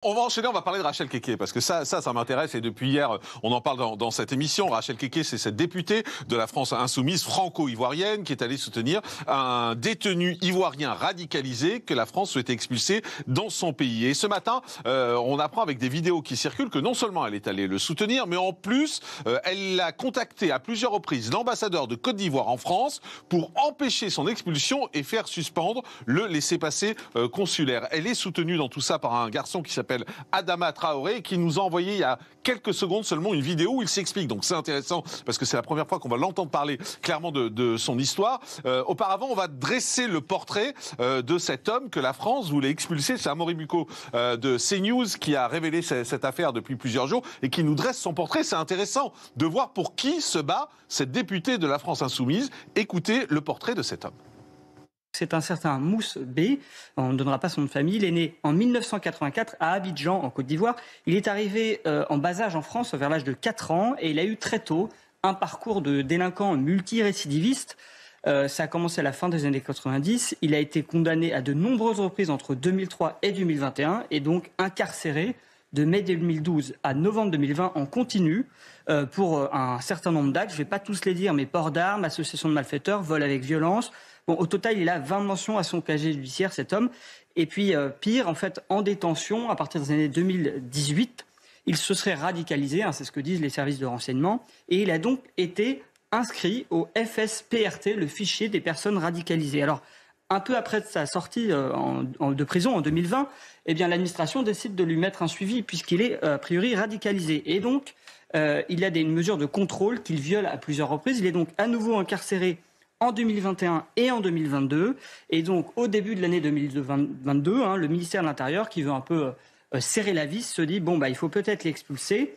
On va enchaîner, on va parler de Rachel Keke, parce que ça m'intéresse, et depuis hier, on en parle dans cette émission. Rachel Keke, c'est cette députée de la France insoumise, franco-ivoirienne, qui est allée soutenir un détenu ivoirien radicalisé que la France souhaitait expulser dans son pays. Et ce matin, on apprend avec des vidéos qui circulent que non seulement elle est allée le soutenir, mais en plus, elle a contacté à plusieurs reprises l'ambassadeur de Côte d'Ivoire en France pour empêcher son expulsion et faire suspendre le laissez-passer consulaire. Elle est soutenue dans tout ça par un garçon qui s'appelle Adama Traoré, qui nous a envoyé il y a quelques secondes seulement une vidéo où il s'explique. Donc c'est intéressant parce que c'est la première fois qu'on va l'entendre parler clairement de son histoire. Auparavant, on va dresser le portrait de cet homme que la France voulait expulser. C'est Amaury Bucco de CNews qui a révélé cette affaire depuis plusieurs jours et qui nous dresse son portrait. C'est intéressant de voir pour qui se bat cette députée de la France insoumise. Écoutez le portrait de cet homme. C'est un certain Mouss B, on ne donnera pas son nom de famille, il est né en 1984 à Abidjan, en Côte d'Ivoire. Il est arrivé en bas âge en France vers l'âge de 4 ans et il a eu très tôt un parcours de délinquant multirécidiviste. Ça a commencé à la fin des années 90. Il a été condamné à de nombreuses reprises entre 2003 et 2021 et donc incarcéré de mai 2012 à novembre 2020 en continu pour un certain nombre d'actes. Je ne vais pas tous les dire, mais port d'armes, association de malfaiteurs, vol avec violence. Bon, au total, il a 20 mentions à son casier judiciaire, cet homme. Et puis, pire, en fait, en détention, à partir des années 2018, il se serait radicalisé, c'est ce que disent les services de renseignement, et il a donc été inscrit au FSPRT, le fichier des personnes radicalisées. Alors, un peu après sa sortie de prison en 2020, eh bien, l'administration décide de lui mettre un suivi puisqu'il est a priori radicalisé. Et donc, il a des mesures de contrôle qu'il viole à plusieurs reprises. Il est donc à nouveau incarcéré en 2021 et en 2022. Et donc, au début de l'année 2022, le ministère de l'Intérieur, qui veut un peu serrer la vis, se dit, il faut peut-être l'expulser.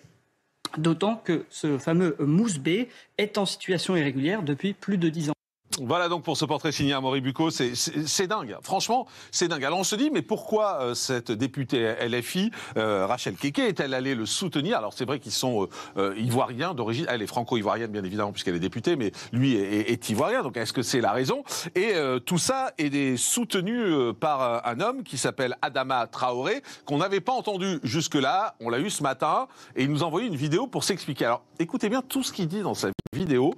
D'autant que ce fameux Mouss B est en situation irrégulière depuis plus de 10 ans. Voilà donc pour ce portrait signé Amaury Bucco, c'est dingue, franchement c'est dingue. Alors on se dit mais pourquoi cette députée LFI, Rachel Keke, est-elle allée le soutenir? Alors c'est vrai qu'ils sont ivoiriens d'origine, elle est franco-ivoirienne bien évidemment puisqu'elle est députée, mais lui est ivoirien, donc est-ce que c'est la raison? Et tout ça est soutenu par un homme qui s'appelle Adama Traoré, qu'on n'avait pas entendu jusque-là, on l'a eu ce matin, et il nous a envoyé une vidéo pour s'expliquer. Alors écoutez bien tout ce qu'il dit dans sa vidéo,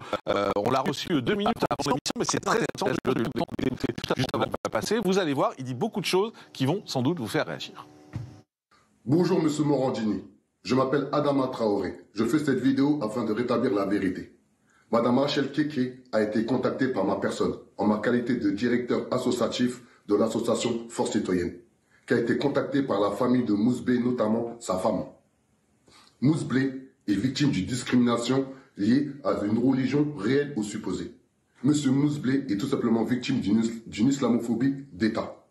on l'a reçu 2 minutes avant l'émission, mais c'est très intéressant, je vais l'écouter juste avant de passer. Vous allez voir, il dit beaucoup de choses qui vont sans doute vous faire réagir. Bonjour Monsieur Morandini, je m'appelle Adama Traoré. Je fais cette vidéo afin de rétablir la vérité. Madame Rachel Keke a été contactée par ma personne, en ma qualité de directeur associatif de l'association Force Citoyenne, qui a été contactée par la famille de Mouss B, notamment sa femme. Mouss B est victime d'une discrimination liée à une religion réelle ou supposée. Monsieur Mouss B est tout simplement victime d'une islamophobie d'État.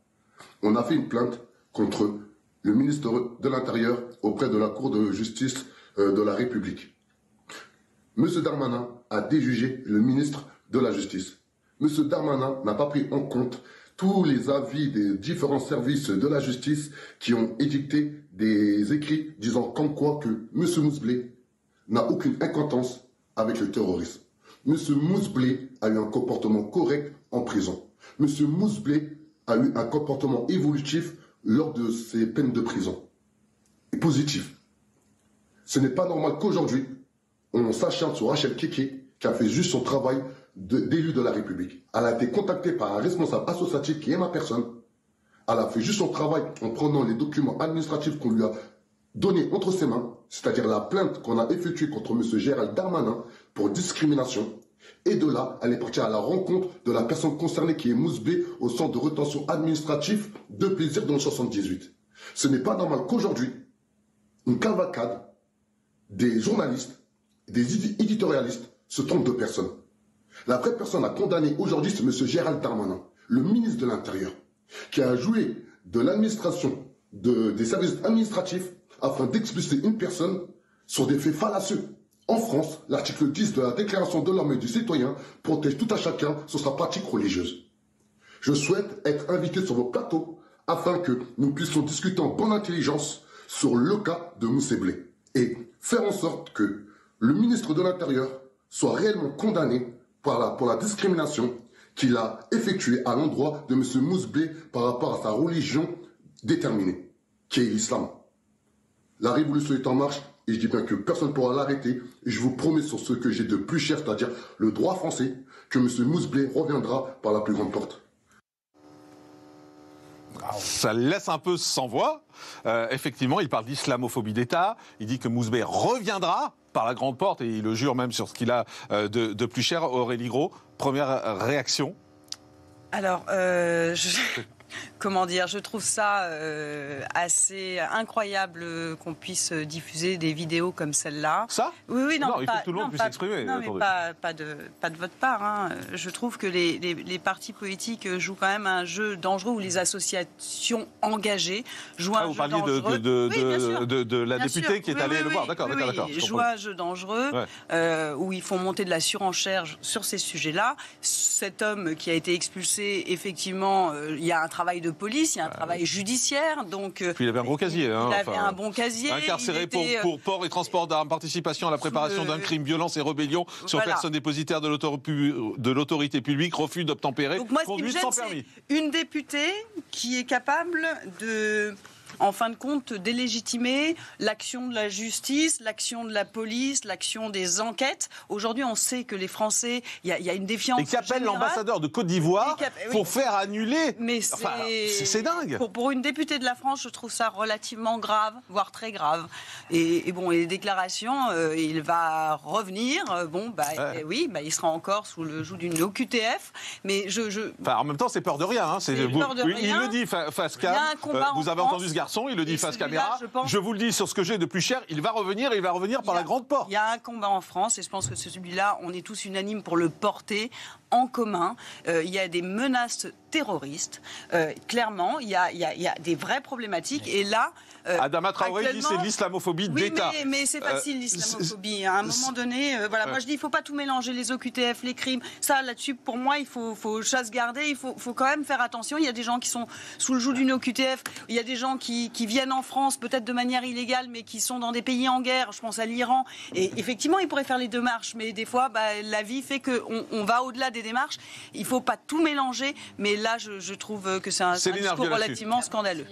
On a fait une plainte contre le ministre de l'Intérieur auprès de la Cour de justice de la République. Monsieur Darmanin a déjugé le ministre de la Justice. Monsieur Darmanin n'a pas pris en compte tous les avis des différents services de la justice qui ont édicté des écrits disant comme quoi que Monsieur Mouss B n'a aucune incompétence avec le terrorisme. Monsieur Mouss B a eu un comportement correct en prison. Monsieur Mouss B a eu un comportement évolutif lors de ses peines de prison. Et positif. Ce n'est pas normal qu'aujourd'hui, on s'acharne sur Rachel Keke, qui a fait juste son travail d'élu de la République. Elle a été contactée par un responsable associatif qui est ma personne. Elle a fait juste son travail en prenant les documents administratifs qu'on lui a donnés entre ses mains, c'est-à-dire la plainte qu'on a effectuée contre M. Gérald Darmanin pour discrimination. Et de là, elle est partie à la rencontre de la personne concernée qui est Mouss B au centre de rétention administratif de Plaisir dans le 78. Ce n'est pas normal qu'aujourd'hui, une cavalcade des journalistes, des éditorialistes se trompent de personnes. La vraie personne à condamner aujourd'hui, c'est M. Gérald Darmanin, le ministre de l'Intérieur, qui a joué de l'administration, des services administratifs afin d'expulser une personne sur des faits fallacieux. En France, l'article 10 de la Déclaration de l'homme et du citoyen protège tout à chacun sur sa pratique religieuse. Je souhaite être invité sur vos plateaux afin que nous puissions discuter en bonne intelligence sur le cas de Mouss B et faire en sorte que le ministre de l'Intérieur soit réellement condamné pour la discrimination qu'il a effectuée à l'endroit de M. Mouss B par rapport à sa religion déterminée, qui est l'islam. La révolution est en marche et je dis bien que personne ne pourra l'arrêter. Et je vous promets sur ce que j'ai de plus cher, c'est-à-dire le droit français, que M. Mousseblé reviendra par la plus grande porte. Ça laisse un peu sans voix. Effectivement, il parle d'islamophobie d'État. Il dit que Mousseblé reviendra par la grande porte et il le jure même sur ce qu'il a de plus cher. Aurélie Gros, première réaction. Alors, comment dire, je trouve ça assez incroyable qu'on puisse diffuser des vidéos comme celle-là. Ça ? Oui, non, il faut que tout le monde puisse s'exprimer. Non, mais pas de votre part. Hein. Je trouve que les partis politiques jouent quand même un jeu dangereux où les associations engagées jouent un jeu dangereux. Vous parliez de la députée qui est allée le voir. D'accord. Jouent un jeu dangereux où ils font monter de la surenchère sur ces sujets-là. Cet homme qui a été expulsé, effectivement, il y a un travail de police, il y a un travail judiciaire. Donc, puis il avait un gros casier. Il avait un bon casier. Incarcéré pour port et transport d'armes, participation à la préparation d'un crime, violence et rébellion sur personne dépositaire de l'autorité publique, refus d'obtempérer, conduite sans permis. Une députée qui est capable de... en fin de compte, délégitimer l'action de la justice, l'action de la police, l'action des enquêtes. Aujourd'hui, on sait que les Français, il y a une défiance générale. Et qui appelle l'ambassadeur de Côte d'Ivoire pour faire annuler. Mais c'est dingue. Pour une députée de la France, je trouve ça relativement grave, voire très grave. Et bon, les déclarations, il va revenir. Il sera encore sous le joug d'une OQTF. Mais en même temps, c'est peur de rien. Hein. Il le dit face cam. Vous avez entendu ce garçon, il le dit face caméra. Je vous le dis sur ce que j'ai de plus cher, il va revenir et il va revenir par la grande porte. Il y a un combat en France et je pense que celui-là, on est tous unanimes pour le porter en commun. Il y a des menaces terroristes. Clairement, il y a des vraies problématiques. Et là, Adama Traoré dit c'est l'islamophobie d'État. Mais c'est facile l'islamophobie. À un moment donné, moi je dis il ne faut pas tout mélanger, les OQTF, les crimes. Ça, là-dessus, pour moi, il faut chasse garder. Il faut quand même faire attention. Il y a des gens qui sont sous le joug d'une OQTF. Il y a des gens qui viennent en France, peut-être de manière illégale, mais qui sont dans des pays en guerre. Je pense à l'Iran. Et effectivement, ils pourraient faire les démarches. Mais des fois, la vie fait qu'on va au-delà des démarches. Il ne faut pas tout mélanger. Mais là, je trouve que c'est un discours relativement scandaleux.